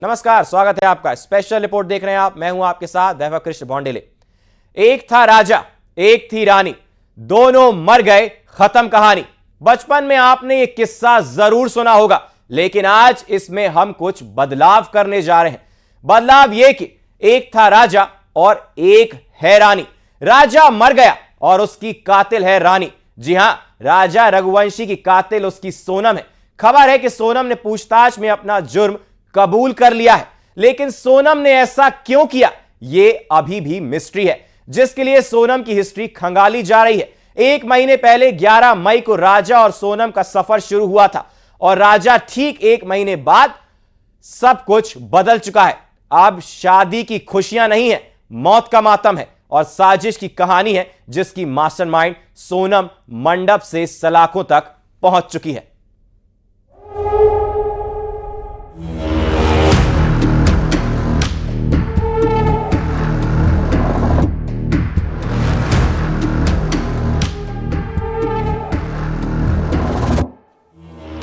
नमस्कार, स्वागत है आपका। स्पेशल रिपोर्ट देख रहे हैं आप। मैं हूं आपके साथ दैवक कृष्ण भोंडेले। एक था राजा, एक थी रानी, दोनों मर गए, खत्म कहानी। बचपन में आपने यह किस्सा जरूर सुना होगा, लेकिन आज इसमें हम कुछ बदलाव करने जा रहे हैं। बदलाव यह कि एक था राजा और एक है रानी। राजा मर गया और उसकी कातिल है रानी। जी हां, राजा रघुवंशी की कातिल उसकी सोनम है। खबर है कि सोनम ने पूछताछ में अपना जुर्म कबूल कर लिया है, लेकिन सोनम ने ऐसा क्यों किया, यह अभी भी मिस्ट्री है, जिसके लिए सोनम की हिस्ट्री खंगाली जा रही है। एक महीने पहले 11 मई को राजा और सोनम का सफर शुरू हुआ था और राजा ठीक एक महीने बाद सब कुछ बदल चुका है। अब शादी की खुशियां नहीं है, मौत का मातम है और साजिश की कहानी है, जिसकी मास्टरमाइंड सोनम मंडप से सलाखों तक पहुंच चुकी है।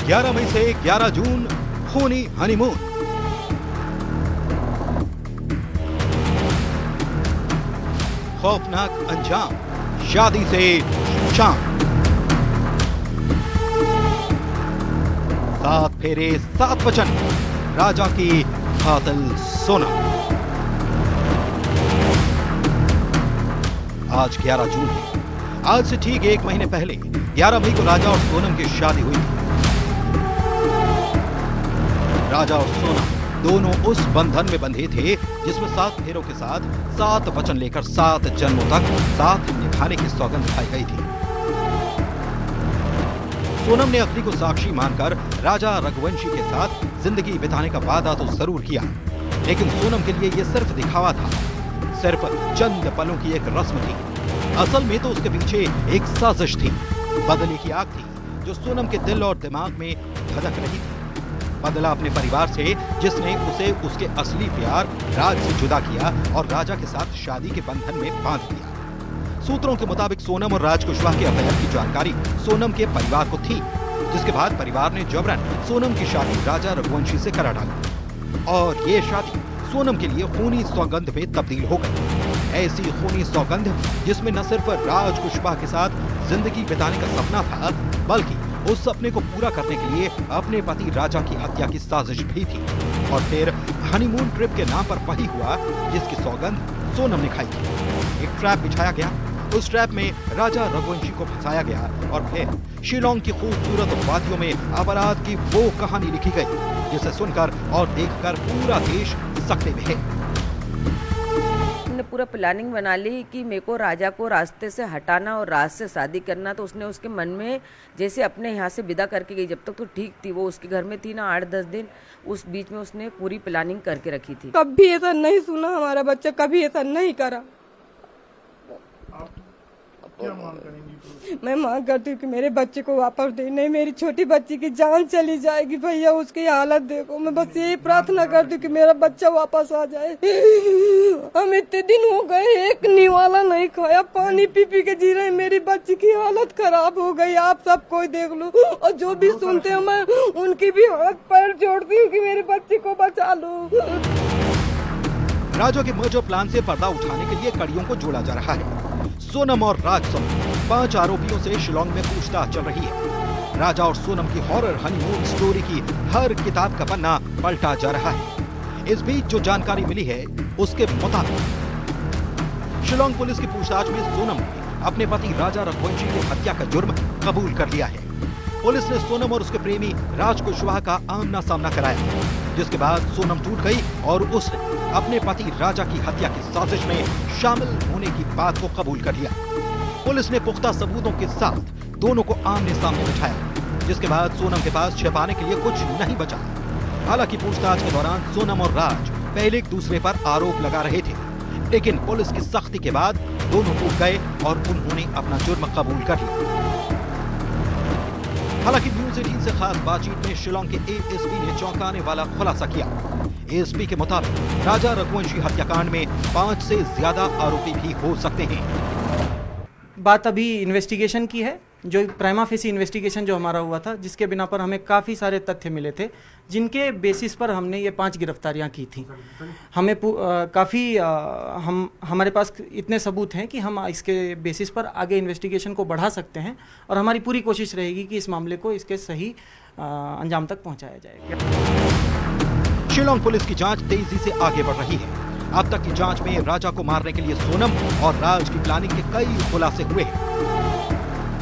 ग्यारह मई से 11 जून खूनी हनीमून। खौफनाक अंजाम, शादी से शाम। 7 फेरे 7 वचन, राजा की कातिल सोनम। आज 11 जून है। आज से ठीक एक महीने पहले 11 मई को राजा और सोनम की शादी हुई थी। राजा और सोनम दोनों उस बंधन में बंधे थे जिसमें 7 फेरों के साथ 7 वचन लेकर 7 जन्मों तक साथ निभाने की सौगंध खाई गई थी। सोनम ने अग्नि को साक्षी मानकर राजा रघुवंशी के साथ जिंदगी बिताने का वादा तो जरूर किया, लेकिन सोनम के लिए यह सिर्फ दिखावा था, सिर्फ चंद पलों की एक रस्म थी। असल में तो उसके पीछे एक साजिश थी, बदले की आग थी जो सोनम के दिल और दिमाग में धधक रही थी। बदला अपने परिवार से, जिसने उसे उसके असली प्यार राज से जुदा किया और राजा के साथ शादी के बंधन में बांध दिया। सूत्रों के मुताबिक सोनम और राज कुशवाहा के अफेयर की जानकारी सोनम के परिवार को थी, जिसके बाद परिवार ने जबरन सोनम की शादी राजा रघुवंशी से करा डाली और ये शादी सोनम के लिए खूनी सौगंध में तब्दील हो गई। ऐसी खूनी सौगंध जिसमें न सिर्फ राज कुशवाहा के साथ जिंदगी बिताने का सपना था, बल्कि उस सपने को पूरा करने के लिए अपने पति राजा की हत्या की साजिश भी थी। और फिर हनीमून ट्रिप के नाम पर वही हुआ जिसकी सौगंध सोनम ने खाई थी। एक ट्रैप बिछाया गया, उस ट्रैप में राजा रघुवंशी को फंसाया गया और फिर शिलोंग की खूबसूरत वादियों में अपराध की वो कहानी लिखी गई जिसे सुनकर और देखकर पूरा देश सकते में है। पूरा प्लानिंग बना ली कि मेरे को राजा को रास्ते से हटाना और राज से शादी करना। तो उसने उसके मन में जैसे अपने यहाँ से विदा करके गई, जब तक तो ठीक थी, वो उसके घर में थी ना 8-10 दिन, उस बीच में उसने पूरी प्लानिंग करके रखी थी। कभी ऐसा नहीं सुना हमारा बच्चा, कभी ऐसा नहीं करा। क्या मांग करेंगी? मैं मांग करती हूँ कि मेरे बच्चे को वापस दे, नहीं मेरी छोटी बच्ची की जान चली जाएगी भैया, उसकी हालत देखो। मैं बस यही प्रार्थना करती हूँ कि मेरा बच्चा वापस आ जाए। हम इतने दिन हो गए, एक निवाला नहीं खाया, पानी पी पी के जी रहे, मेरी बच्ची की हालत खराब हो गई। आप सब कोई देख लो और जो भी सुनते हैं, मैं उनकी भी हाथ पैर जोड़ती हूँ कि मेरे बच्चे को बचा लो। राजा के मर्जर प्लान से पर्दा उठाने के लिए कड़ियों को जोड़ा जा रहा है। सोनम और राज समेत 5 आरोपियों से शिलोंग में पूछताछ चल रही है। राजा और सोनम की हॉरर हनीमून स्टोरी की हर किताब का पन्ना पलटा जा रहा है। इस बीच जो जानकारी मिली है उसके मुताबिक शिलोंग पुलिस की पूछताछ में सोनम ने अपने पति राजा रघुवंशी की हत्या का जुर्म कबूल कर लिया है। पुलिस ने सोनम और उसके प्रेमी राज कुशवाहा का आमना सामना कराया, जिसके बाद सोनम टूट गई और उसने अपने पति राजा की हत्या की साजिश में शामिल होने की बात को कबूल कर लिया। पुलिस ने पुख्ता सबूतों के साथ दोनों को आमने सामने बिठाया, जिसके बाद सोनम के पास छिपाने के लिए कुछ नहीं बचा। हालांकि पूछताछ के दौरान सोनम और राज पहले एक दूसरे पर आरोप लगा रहे थे, लेकिन पुलिस की सख्ती के बाद दोनों टूट गए और उन्होंने अपना जुर्म कबूल कर लिया। हालांकि न्यूज़ 18 से खास बातचीत में शिलोंग के एएसपी ने चौंकाने वाला खुलासा किया। एएसपी के मुताबिक राजा रघुवंशी हत्याकांड में 5 से ज्यादा आरोपी भी हो सकते हैं। बात अभी इन्वेस्टिगेशन की है, जो प्राइमा फेसी इन्वेस्टिगेशन जो हमारा हुआ था, जिसके बिना पर हमें काफ़ी सारे तथ्य मिले थे, जिनके बेसिस पर हमने ये 5 गिरफ्तारियां की थी। हमें हमारे पास इतने सबूत हैं कि हम इसके बेसिस पर आगे इन्वेस्टिगेशन को बढ़ा सकते हैं और हमारी पूरी कोशिश रहेगी कि इस मामले को इसके सही अंजाम तक पहुंचाया जाएगा। शिलोंग पुलिस की जांच तेजी से आगे बढ़ रही है। अब तक की जांच में राजा को मारने के लिए सोनम और राज की प्लानिंग के कई खुलासे हुए हैं।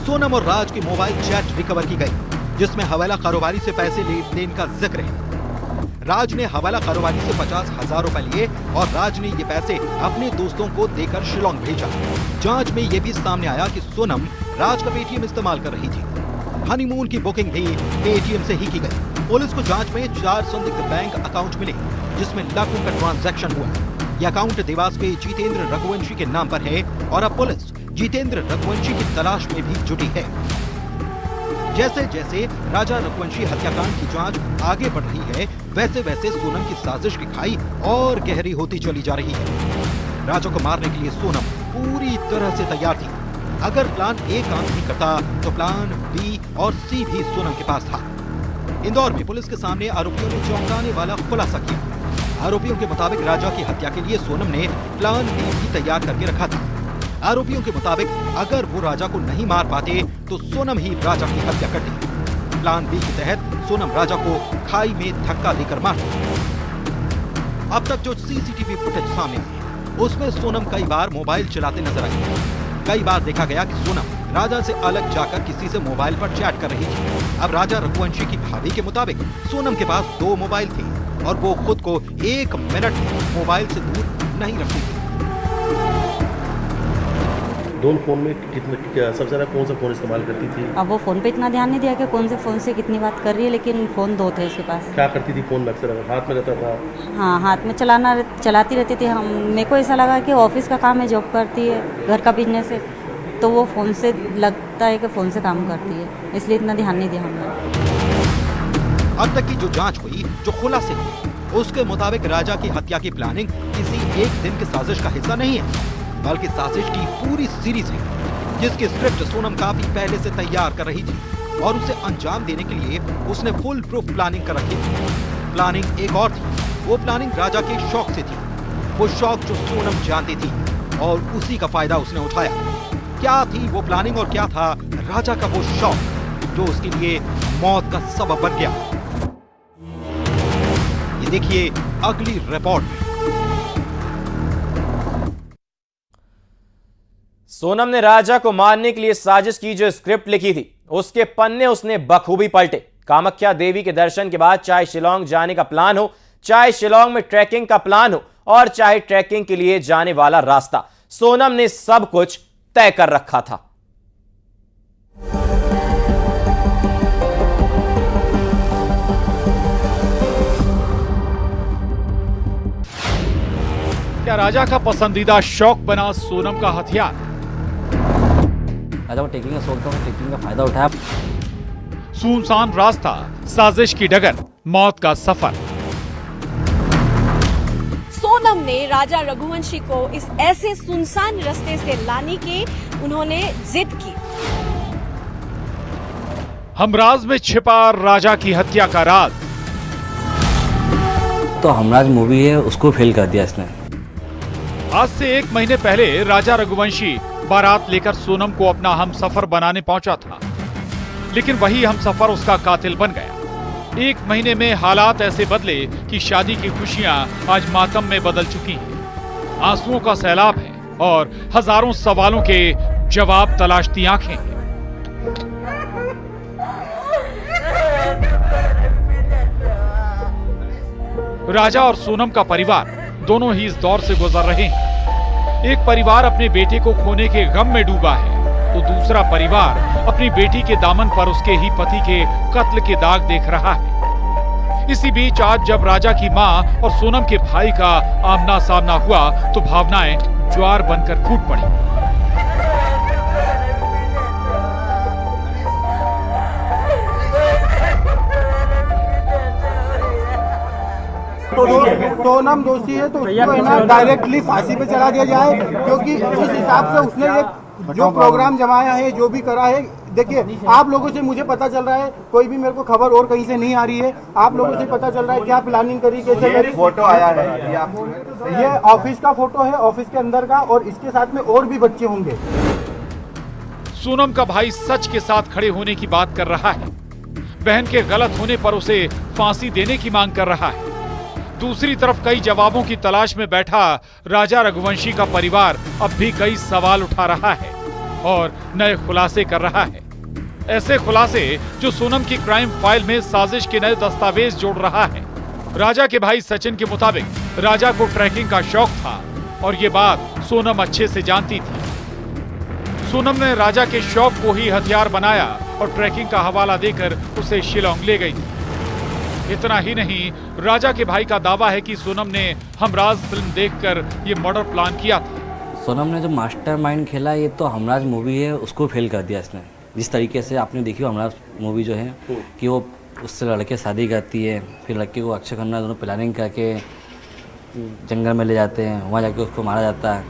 सोनम और राज की मोबाइल चैट रिकवर की गई, जिसमें हवाला कारोबारी से पैसे लेन देन का जिक्र है। राज ने हवाला कारोबारी से 50,000 रुपए लिए और राज ने ये पैसे अपने दोस्तों को देकर शिलोंग भेजा। जांच में ये भी सामने आया कि सोनम राज का पेटीएम इस्तेमाल कर रही थी। हनीमून की बुकिंग भी पेटीएम से ही की गई। पुलिस को जांच में 4 संदिग्ध बैंक अकाउंट मिले, जिसमें लाखों का ट्रांजैक्शन हुआ। यह अकाउंट देवास के जितेंद्र रघुवंशी के नाम पर है और अब पुलिस जितेंद्र रघुवंशी की तलाश में भी जुटी है। जैसे जैसे राजा रघुवंशी हत्याकांड की जांच आगे बढ़ रही है, वैसे वैसे सोनम की साजिश की खाई और गहरी होती चली जा रही है। राजा को मारने के लिए सोनम पूरी तरह से तैयार थी। अगर प्लान ए काम नहीं करता तो प्लान बी और सी भी सोनम के पास था। इंदौर में पुलिस के सामने आरोपियों ने चौंकाने वाला खुलासा किया। आरोपियों के मुताबिक राजा की हत्या के लिए सोनम ने प्लान बी भी तैयार करके रखा था। आरोपियों के मुताबिक अगर वो राजा को नहीं मार पाते तो सोनम ही राजा की हत्या करती। प्लान बी के तहत सोनम राजा को खाई में धक्का देकर मारती। अब तक जो सीसीटीवी फुटेज सामने आई है, उसमें सोनम कई बार मोबाइल चलाते नजर आई। कई बार देखा गया कि सोनम राजा से अलग जाकर किसी से मोबाइल पर चैट कर रही थी। अब राजा रघुवंशी की भाभी के मुताबिक सोनम के पास 2 मोबाइल थे और वो खुद को 1 मिनट मोबाइल से दूर नहीं रखती थी। दोनों फोन में सबसे ज्यादा कौन सा फोन इस्तेमाल करती थी? अब वो फोन पे इतना ध्यान नहीं दिया कि कौन से फोन से कितनी बात कर रही है, लेकिन फोन 2 थे उसके पास। क्या करती थी फोन में? अक्सर हाथ में रहता था? हाँ, हाथ में चलाती रहती थी। मेरे को ऐसा लगा कि ऑफिस का काम है, जॉब करती है, घर का बिजनेस है, तो वो फोन से लगता है कि फोन से काम करती है, इसलिए इतना ध्यान नहीं दिया हमने। अब तक की जो जांच हुई, जो खुलासे हुए, उसके मुताबिक राजा की हत्या की प्लानिंग किसी एक दिन की साजिश का हिस्सा नहीं है, बल्कि साजिश की पूरी सीरीज है, जिसकी स्क्रिप्ट सोनम काफी पहले से तैयार कर रही थी और उसे अंजाम देने के लिए उसने फुल प्रूफ प्लानिंग कर रखी थी। प्लानिंग एक और थी, वो प्लानिंग राजा के शौक से थी, वो शौक जो सोनम जानती थी और उसी का फायदा उसने उठाया। क्या थी वो प्लानिंग और क्या था राजा का वो शौक जो उसके लिए मौत का सबब बन गया? ये देखिए अगली रिपोर्ट में। सोनम ने राजा को मारने के लिए साजिश की जो स्क्रिप्ट लिखी थी, उसके पन्ने उसने बखूबी पलटे। कामाख्या देवी के दर्शन के बाद चाहे शिलोंग जाने का प्लान हो, चाहे शिलोंग में ट्रैकिंग का प्लान हो और चाहे ट्रैकिंग के लिए जाने वाला रास्ता, सोनम ने सब कुछ तय कर रखा था। क्या राजा का पसंदीदा शौक बना सोनम का हथियार? राजा को ट्रैकिंग का शौक था, ट्रैकिंग का फायदा उठाया। सुनसान रास्ता, साजिश की डगर, मौत का सफर। सोनम ने राजा रघुवंशी को इस ऐसे सुनसान रास्ते से लाने की उन्होंने जिद की। हमराज में छिपा राजा की हत्या का राज। तो हमराज मूवी है, उसको फेल कर दिया इसने। आज से 1 महीने पहले राजा रघुवंशी बारात लेकर सोनम को अपना हमसफर बनाने पहुंचा था, लेकिन वही हमसफर उसका कातिल बन गया। 1 महीने में हालात ऐसे बदले कि शादी की खुशियां आज मातम में बदल चुकी हैं। आंसुओं का सैलाब है और हजारों सवालों के जवाब तलाशती आंखें हैं। राजा और सोनम का परिवार दोनों ही इस दौर से गुजर रहे हैं। एक परिवार अपने बेटे को खोने के गम में डूबा है, तो दूसरा परिवार अपनी बेटी के दामन पर उसके ही पति के कत्ल के दाग देख रहा है। इसी बीच आज जब राजा की मां और सोनम के भाई का आमना सामना हुआ तो भावनाएं ज्वार बनकर फूट पड़ी। सोनम दोषी है तो उसको है ना डायरेक्टली फांसी पे चला दिया जाए, क्योंकि जिस हिसाब से उसने ये जो प्रोग्राम जमाया है, जो भी करा है, देखिए आप लोगों से मुझे पता चल रहा है, कोई भी मेरे को खबर और कहीं से नहीं आ रही है। आप लोगों से पता चल रहा है क्या प्लानिंग करी, कैसे करी। फोटो आया है ये ऑफिस का फोटो है, ऑफिस के अंदर का, और इसके साथ में और भी बच्चे होंगे। सोनम का भाई सच के साथ खड़े होने की बात कर रहा है। बहन के गलत होने पर उसे फांसी देने की मांग कर रहा है। दूसरी तरफ कई जवाबों की तलाश में बैठा राजा रघुवंशी का परिवार अब भी कई सवाल उठा रहा है और नए खुलासे कर रहा है। ऐसे खुलासे जो सोनम की क्राइम फाइल में साजिश के नए दस्तावेज जोड़ रहा है। राजा के भाई सचिन के मुताबिक राजा को ट्रैकिंग का शौक था और ये बात सोनम अच्छे से जानती थी। सोनम ने राजा के शौक को ही हथियार बनाया और ट्रैकिंग का हवाला देकर उसे शिलोंग ले गई थी। इतना ही नहीं, राजा के भाई का दावा है कि सोनम ने हमराज फिल्म देखकर ये मर्डर प्लान किया था। सोनम ने जो मास्टरमाइंड खेला, ये तो हमराज मूवी है, उसको फेल कर दिया इसने। जिस तरीके से आपने देखी हमराज मूवी जो है कि वो उससे लड़के शादी करती है, फिर लड़के को अक्षय खन्ना दोनों प्लानिंग करके जंगल में ले जाते हैं, वहाँ जाके उसको मारा जाता है।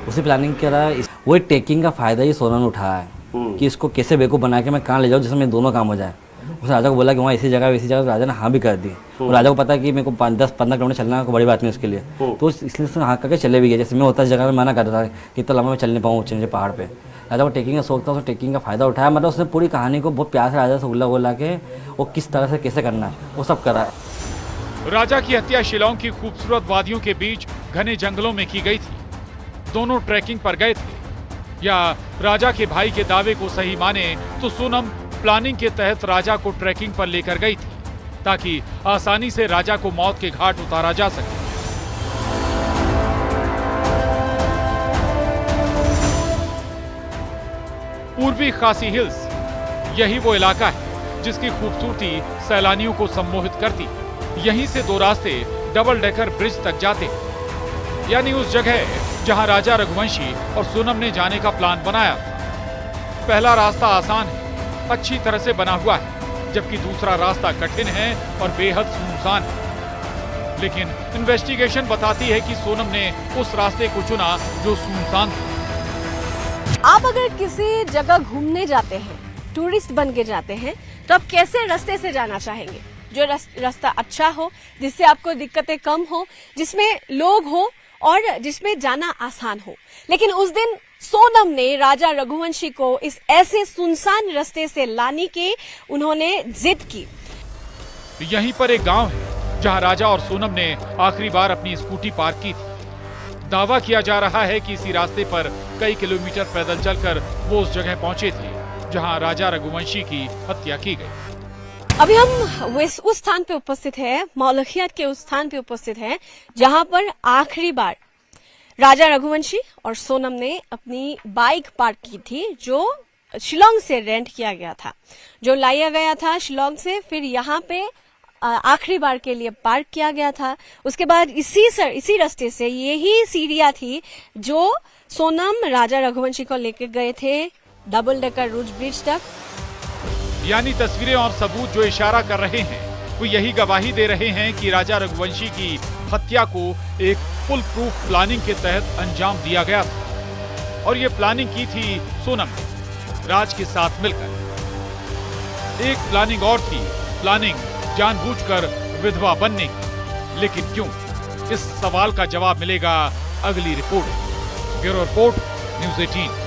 उसे प्लानिंग करा, वो टेकिंग का फायदा ही सोनम ने उठाया है कि इसको कैसे बेवकूफ़ बना के मैं कहाँ ले जाऊँ जिसमें दोनों काम हो जाए। उसने राजा को बोला कि वहाँ इसी जगह वैसी जगह, राजा ने हाँ भी कर दी। और राजा को पता है कि मेरे को 10-15 किलोमीटर चलना कोई बड़ी बात नहीं उसके लिए, तो इसलिए उसने हाँ करके चले भी गए। जैसे मैं होता इस जगह में मना कर रहा था कि इतना लंबा मैं चल नहीं पाऊँ ऊँचे पहाड़ पर। राजा को टेकिंग का शौक था, उसने टेकिंग का फायदा उठाया। मतलब उसने पूरी कहानी को बहुत प्यार से राजा से उल्ला के वो किस तरह से कैसे करना है वो सब करा है। राजा की हत्या शिलोंग की खूबसूरत वादियों के बीच घने जंगलों में की गई थी। दोनों ट्रैकिंग पर गए थे, या राजा के भाई के दावे को सही माने तो सोनम प्लानिंग के तहत राजा को ट्रैकिंग पर लेकर गई थी ताकि आसानी से राजा को मौत के घाट उतारा जा सके। पूर्वी खासी हिल्स, यही वो इलाका है जिसकी खूबसूरती सैलानियों को सम्मोहित करती है। यहीं से दो रास्ते डबल डेकर ब्रिज तक जाते हैं, यानी उस जगह जहां राजा रघुवंशी और सोनम ने जाने का प्लान बनाया था। पहला रास्ता आसान है, अच्छी तरह से बना हुआ है, जबकि दूसरा रास्ता कठिन है और बेहद सुनसान है। लेकिन इन्वेस्टिगेशन बताती है कि सोनम ने उस रास्ते को चुना जो सुनसान था। आप अगर किसी जगह घूमने जाते हैं, टूरिस्ट बन के जाते हैं, तो आप कैसे रास्ते से जाना चाहेंगे? जो रास्ता अच्छा हो, जिससे आपको दिक्कतें कम हो, जिसमें लोग हो और जिसमें जाना आसान हो। लेकिन उस दिन सोनम ने राजा रघुवंशी को इस ऐसे सुनसान रास्ते से लाने की उन्होंने जिद की। यहीं पर एक गांव है जहां राजा और सोनम ने आखिरी बार अपनी स्कूटी पार्क की थी। दावा किया जा रहा है कि इसी रास्ते पर कई किलोमीटर पैदल चलकर वो उस जगह पहुंचे थे जहां राजा रघुवंशी की हत्या की गई। अभी हम उस स्थान पे उपस्थित है, मौलखियत के उस स्थान पे उपस्थित है जहां पर आखिरी बार राजा रघुवंशी और सोनम ने अपनी बाइक पार्क की थी, जो शिलोंग से रेंट किया गया था, जो लाया गया था शिलोंग से, फिर यहाँ पे आखिरी बार के लिए पार्क किया गया था। उसके बाद इसी रास्ते से यही सीढ़ियां थी जो सोनम राजा रघुवंशी को लेके गए थे डबल डेकर रूज ब्रिज तक। यानी तस्वीरें और सबूत जो इशारा कर रहे हैं वो यही गवाही दे रहे हैं कि राजा रघुवंशी की हत्या को एक फुल प्रूफ प्लानिंग के तहत अंजाम दिया गया था। और ये प्लानिंग की थी सोनम राज के साथ मिलकर। एक प्लानिंग और थी, प्लानिंग जानबूझकर विधवा बनने की। लेकिन क्यों? इस सवाल का जवाब मिलेगा अगली रिपोर्ट। Bureau report, news 18।